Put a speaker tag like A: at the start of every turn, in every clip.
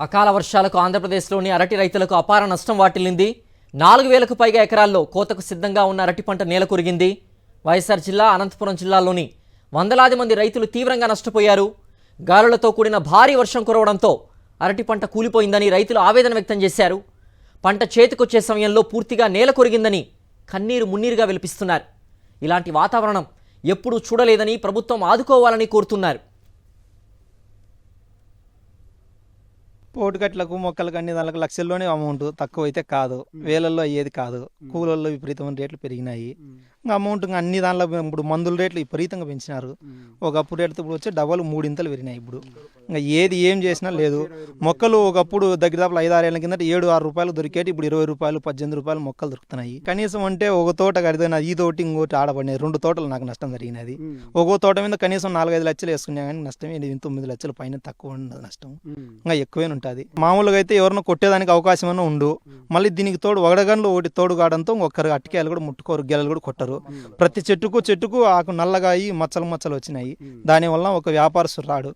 A: అకాల వర్షాలకు ఆంధ్రప్రదేశ్లోని అరటి రైతులకు అపార నష్టం వాటిల్లింది. 4000కు పైగా ఎకరాల్లో కోతకు సిద్ధంగా ఉన్న అరటి పంట నేలకొరిగింది. వైఎస్ఆర్ జిల్లా, అనంతపురం జిల్లాల్లోని వందలాది మంది రైతులు తీవ్రంగా నష్టపోయారు. గాలులతో కూడిన భారీ వర్షం కురవడంతో అరటి పంట కూలిపోయిందని రైతులు ఆవేదన వ్యక్తం చేశారు. పంట చేతికొచ్చే సమయంలో పూర్తిగా నేలకొరిగిందని కన్నీరు మున్నీరుగా విలపిస్తున్నారు. ఇలాంటి వాతావరణం ఎప్పుడూ చూడలేదని ప్రభుత్వం ఆదుకోవాలని కోరుతున్నారు.
B: పోటుకట్లకు మొక్కలకు అన్ని దానికి లక్షల్లోనే అమౌంట్, తక్కువ అయితే కాదు, వేలల్లో అయ్యేది కాదు. కూలల్లో విపరీతమైన రేట్లు పెరిగినాయి. ఇంకా అమౌంట్ ఇంకా అన్ని దానిలో ఇప్పుడు మందుల రేట్లు విపరీతంగా పెంచినారు. ఒకప్పుడు రేట్లు ఇప్పుడు వచ్చి డబల్ 3 పెరిగినాయి. ఇప్పుడు ఇంకా ఏం చేసినా లేదు. మొక్కలు ఒకప్పుడు దగ్గర 5-6 ఏళ్ళ కింద 7-6 రూపాయలు దొరికేటి, ఇప్పుడు 20 రూపాయలు 18 రూపాయలు మొక్కలు దొరుకుతున్నాయి. కనీసం అంటే ఒక తోట కడితే ఈ తోటి ఇంకోటి ఆడబడినాయి. 2 తోటలు నాకు నష్టం జరిగినది. ఒక్కో తోట మీద కనీసం 4-5 లక్షలు వేసుకున్నా కానీ నష్టమే 9 లక్షల పైన తక్కువ ఉండదు నష్టం. ఇంకా ఎక్కువే ఉంటుంది. మామూలుగా అయితే ఎవరినో కొట్టేదానికి అవకాశం అన్నా ఉండు. మళ్ళీ దీనికి తోడు వడగండ్లు ఒకటి తోడు కావడంతో ఒక్కరు అట్టికాయలు కూడా ముట్టుకోరు, గెలలు కూడా కొట్టరు. ప్రతి చెట్టుకు ఆకు నల్లగా అయ్యి మచ్చలు వచ్చినాయి. దానివల్ల ఒక వ్యాపారస్తుడు రాడు,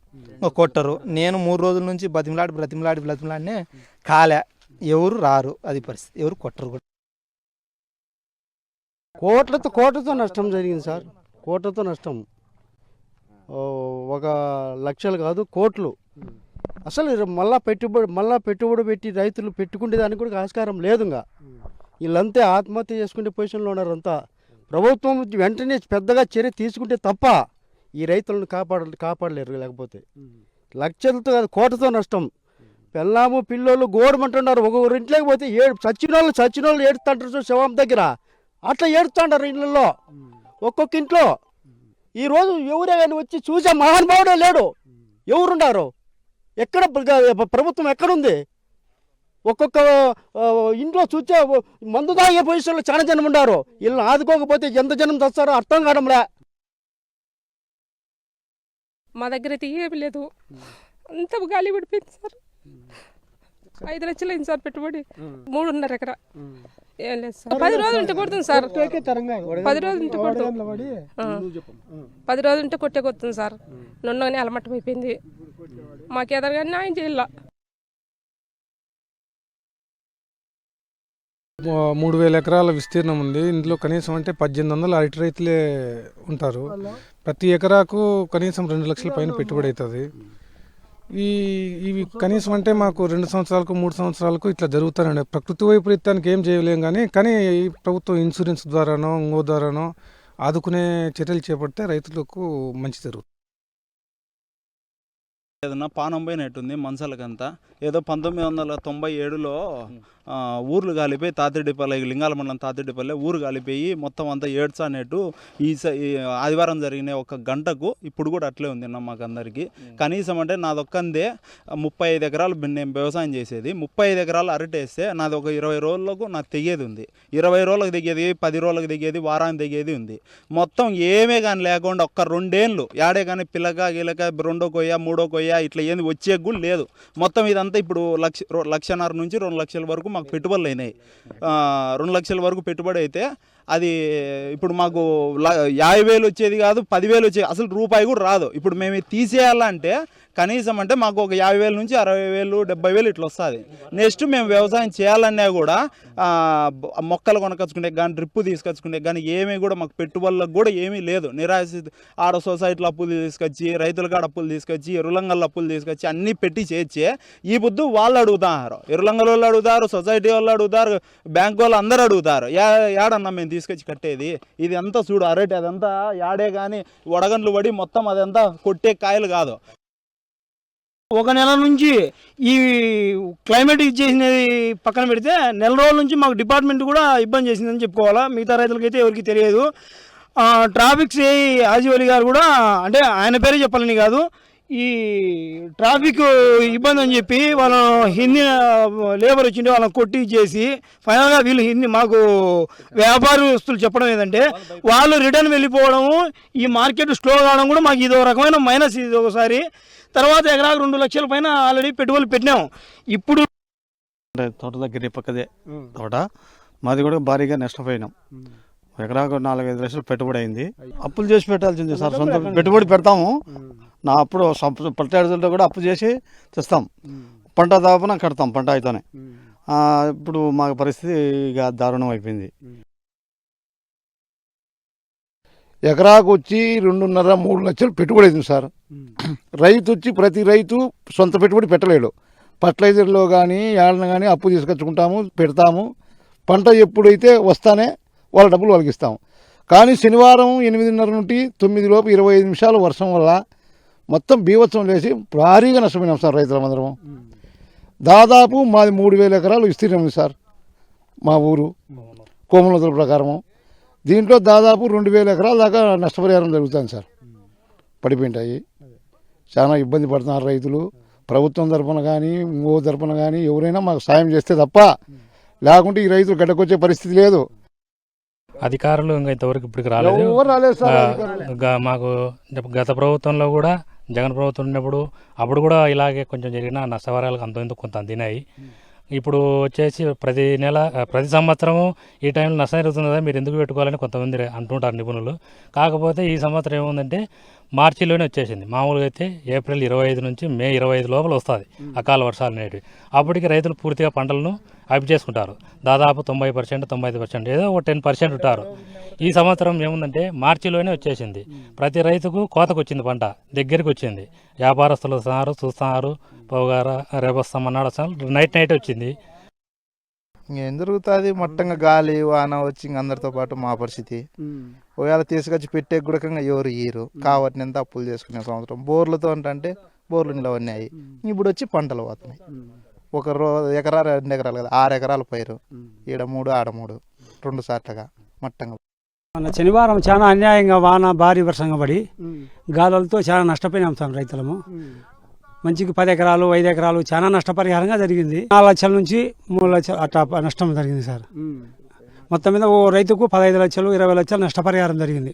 B: కొట్టరు. నేను 3 రోజుల నుంచి బ్రతిమలాడినే కాలే, ఎవరు రారు. అది పరిస్థితి, ఎవరు కొట్టరు కూడా.
C: కోట్లతో నష్టం జరిగింది సార్. కోట్లతో నష్టం, 1 లక్షలు కాదు, కోట్లు. అసలు మళ్ళా పెట్టుబడి పెట్టి రైతులు పెట్టుకునే దానికి కూడా ఆస్కారం లేదు. ఇంకా వీళ్ళంతా ఆత్మహత్య చేసుకునే పొజిషన్లో ఉన్నారు అంతా. ప్రభుత్వం వెంటనే పెద్దగా చర్య తీసుకుంటే తప్ప ఈ రైతులను కాపాడలేరు. లేకపోతే లక్షలతో కాదు, కోటతో నష్టం. పిల్లలు పిల్లోళ్ళు గోడమంటున్నారు. ఒక్కొక్కరు ఇంట్లోకి పోతే చచ్చిన వాళ్ళు ఏడుస్తుంటారు శవం దగ్గర. అట్లా ఏడుస్తుంటారు ఇళ్ళల్లో, ఒక్కొక్క ఇంట్లో. ఈరోజు ఎవరే కానీ వచ్చి చూసే మహానుభావుడే లేడు. ఎవరున్నారు? ఎక్కడ ప్రభుత్వం ఎక్కడుంది? ఒక్కొక్క ఇంట్లో చూసే మందు తాగే పొజిషన్లో చాలా జనం ఉన్నారు. వీళ్ళని ఆదుకోకపోతే ఎంత జనం తెస్తారో అర్థం కావడంలే.
D: మా దగ్గర అయితే ఏమి లేదు, అంత గాలి పడిపోయింది సార్. 5 లక్షలు అయింది సార్ పెట్టుబడి, 3.5 ఎకరా. ఏం లేదు సార్. 10 రోజులు ఉంటే కొడుతుంది సార్. 10 రోజులు ఉంటే కొడుతుంది. 10 రోజులు ఉంటే కొట్టుతుంది సార్. నొన్నగానే అలమట్టం అయిపోయింది. మాకేదైనా కానీ న్యాయం చేయాల.
E: 3000 ఎకరాల విస్తీర్ణం ఉంది. ఇందులో కనీసం అంటే 1800 అరటి రైతులే ఉంటారు. ప్రతి ఎకరాకు కనీసం 2 లక్షల పైన పెట్టుబడి అవుతుంది. ఇవి కనీసం అంటే మాకు 2 సంవత్సరాలకు 3 సంవత్సరాలకు ఇట్లా జరుగుతారండి. ప్రకృతి వైపరీత్యానికి ఏం చేయలేం. కానీ ఈ ప్రభుత్వం ఇన్సూరెన్స్ ద్వారానో ఇంకో ద్వారానో ఆదుకునే చర్యలు చేపడితే రైతులకు మంచి జరుగుతుంది.
F: ఏదన్నా పానం పోయినట్టుంది మనుషులకంతా. ఏదో 1997లో ఊర్లు కాలిపోయి తాతిరెడ్డిపల్లె, లింగాల మండలం తాతిరెడ్డిపల్లె ఊరు కాలిపోయి మొత్తం అంతా ఏడ్చానేట్టు ఈ ఆదివారం జరిగిన 1 గంటకు ఇప్పుడు కూడా అట్లే ఉంది మాకందరికీ. కనీసం అంటే నాదొక్కందే 35 ఎకరాలు నేను వ్యవసాయం చేసేది. 35 ఎకరాలు అరటేస్తే నాది ఒక 20 రోజులకు నాకు తెగేది ఉంది. 20 రోజులకు తెగేది, 10 రోజులకు తెగేది, వారానికి తెగేది ఉంది. మొత్తం ఏమే కానీ లేకుండా ఒక్క 2 ఏళ్ళు యాడే కానీ పిల్లక గిలక 2 కొయ్య 3 కొయ్య ఇట్లా ఏంది వచ్చే కూడా లేదు. మొత్తం ఇదంతా ఇప్పుడు 1.5 నుంచి 2 లక్షల వరకు మాకు పెట్టుబడులు అయినాయి. 2 లక్షల వరకు పెట్టుబడి అయితే అది ఇప్పుడు మాకు 50,000 వచ్చేది కాదు, 10,000 వచ్చేది, అసలు రూపాయి కూడా రాదు. ఇప్పుడు మేము తీసేయాలంటే కనీసం అంటే మాకు ఒక 50,000 నుంచి 60,000, 70,000 ఇట్లా వస్తుంది. నెక్స్ట్ మేము వ్యవసాయం చేయాలన్నా కూడా మొక్కలు కొనకొచ్చుకునే కానీ, డ్రిప్పు తీసుకొచ్చుకునే కానీ ఏమీ కూడా మాకు పెట్టుబడులకు కూడా ఏమీ లేదు. ఆడ సొసైటీలో అప్పులు తీసుకొచ్చి, రైతుల కాడ అప్పులు తీసుకొచ్చి, ఎరులంగల్లో అప్పులు తీసుకొచ్చి అన్నీ పెట్టి చేర్చే ఈ బుద్ధు వాళ్ళు అడుగుతారు. ఎరులంగల వాళ్ళు అడుగుతారు, సొసైటీ వాళ్ళు అడుగుతారు, బ్యాంక్ వాళ్ళు అందరూ అడుగుతారు. ఏడన్నా మేము తీసుకొచ్చి కట్టేది? ఇది అంతా చూడు అరటి, అదంతా యాడే కానీ వడగండ్లు పడి మొత్తం అదంతా కొట్టే కాయలు కాదు.
G: 1 నెల నుంచి ఈ క్లైమేట్ ఇచ్చేసినది పక్కన పెడితే, నెల రోజుల నుంచి మాకు డిపార్ట్మెంట్ కూడా ఇబ్బంది చేసిందని చెప్పుకోవాలా. మిగతా రైతులకైతే ఎవరికి తెలియదు. ట్రాఫిక్ సిఐ ఆజీవలి గారు కూడా, అంటే ఆయన పేరే చెప్పాలని కాదు, ఈ ట్రాఫిక్ ఇబ్బంది అని చెప్పి వాళ్ళు హిందీ లేబర్ వచ్చిండే వాళ్ళని కొట్టి చేసి ఫైనల్గా వీళ్ళు హిందీ మాకు వ్యాపారస్తులు చెప్పడం ఏంటంటే వాళ్ళు రిటర్న్ వెళ్ళిపోవడము, ఈ మార్కెట్ స్లో కావడం కూడా మాకు ఇదో రకమైన మైనస్. ఇది ఒకసారి. తర్వాత ఎకరాకు 2 లక్షల పైన ఆల్రెడీ పెట్టుబడులు పెట్టినాం. ఇప్పుడు
H: తోట దగ్గర పక్కదే తోట మాది కూడా భారీగా నష్టపోయినాం. ఎకరాకు 4-5 లక్షలు పెట్టుబడి అయింది. అప్పులు చేసి పెట్టాల్సింది సార్. సొంత పెట్టుబడి పెడతాము. నా అప్పుడు పట్టాడుతుంటే కూడా అప్పు చేసి తెస్తాం. పంట దాపున కడతాం పంట అయితేనే. ఇప్పుడు మాకు పరిస్థితి ఇక దారుణం అయిపోయింది.
I: ఎకరాకు వచ్చి 2.5-3 లక్షలు పెట్టుబడి అవుతుంది సార్. రైతు వచ్చి ప్రతి రైతు సొంత పెట్టుబడి పెట్టలేడు. ఫర్టిలైజర్లో కానీ ఏడన కానీ అప్పు తీసుకొచ్చుకుంటాము, పెడతాము. పంట ఎప్పుడైతే వస్తానే వాళ్ళ డబ్బులు వాళ్ళకి ఇస్తాము. కానీ శనివారం 8:30 నుండి 9 లోపు 25 నిమిషాలు వర్షం వల్ల మొత్తం బీభత్సం లేచి భారీగా నష్టపోయినాం సార్ రైతులందరం. దాదాపు మాది 3,000 ఎకరాలు విస్తీర్ణం ఉంది సార్ మా ఊరు కోమలతుల ప్రకారము. దీంట్లో దాదాపు 2,000 ఎకరాల దాకా నష్టపరిహారం జరుగుతుంది సార్. పడిపోయింటాయి. చాలా ఇబ్బంది పడుతున్నారు రైతులు. ప్రభుత్వం తరఫున కానీ తరఫున కానీ ఎవరైనా మాకు సాయం చేస్తే తప్ప లేకుంటే ఈ రైతులు గడ్డకొచ్చే పరిస్థితి లేదు.
J: అధికారులు ఇంకా ఇంతవరకు ఇప్పటికి రాలేదు.
I: ఎవరు రాలేదు సార్ అధికారులు.
J: మాకు గత ప్రభుత్వంలో కూడా జగన్ ప్రభుత్వం ఉన్నప్పుడు అప్పుడు కూడా ఇలాగే కొంచెం జరిగిన నష్టపరిహారాలకు అంత కొంత అందినాయి. ఇప్పుడు వచ్చేసి ప్రతి సంవత్సరము ఈ టైంలో నష్టం జరుగుతుంది కదా, మీరు ఎందుకు పెట్టుకోవాలని కొంతమంది అంటుంటారు నిపుణులు. కాకపోతే ఈ సంవత్సరం ఏముందంటే మార్చిలోనే వచ్చేసింది. మామూలుగా అయితే ఏప్రిల్ 25 నుంచి మే 25 లోపల వస్తుంది అకాల వర్షాలు అనేటివి. అప్పటికి రైతులు పూర్తిగా పంటలను అవి చేసుకుంటారు. దాదాపు 90%, 95%, ఏదో ఒక 10% ఉంటారు. ఈ సంవత్సరం ఏముందంటే మార్చిలోనే వచ్చేసింది. ప్రతి రైతుకు కోతకు వచ్చింది, పంట దగ్గరికి వచ్చింది. వ్యాపారస్తులు వస్తున్నారు, చూస్తున్నారు, పోగారా రేపు వస్తామన్నాడు. అసలు నైట్ వచ్చింది.
B: ఇంకేం జరుగుతుంది, మొట్టంగా గాలి వాన వచ్చి ఇంక అందరితో పాటు మా పరిస్థితి. ఒకవేళ తీసుకొచ్చి పెట్టే కూడా ఎవరు ఇయ్యరు. కాబట్టి ఎంత అప్పులు చేసుకునే సంవత్సరం. బోర్లతో అంటే బోర్లు నిలవన్నాయి. ఇప్పుడు వచ్చి పంటలు పోతున్నాయి. ఒక ఎకరా 2 ఎకరాలు కదా, 6 ఎకరాలు పైరు. ఈడ 3 ఆడ 3 2 సార్లుగా మట్టంగా.
G: మన శనివారం చాలా అన్యాయంగా వాన భారీ వర్షంగా పడి గాలులతో చాలా నష్టపోయినాం సార్ రైతులము. మంచికి 10 ఎకరాలు 5 ఎకరాలు చాలా నష్టపరిహారంగా జరిగింది. 4 లక్షల నుంచి 3 లక్షలు అట్లా నష్టం జరిగింది సార్. మొత్తం మీద ఓ రైతుకు 15 లక్షలు 20 లక్షలు నష్టపరిహారం జరిగింది.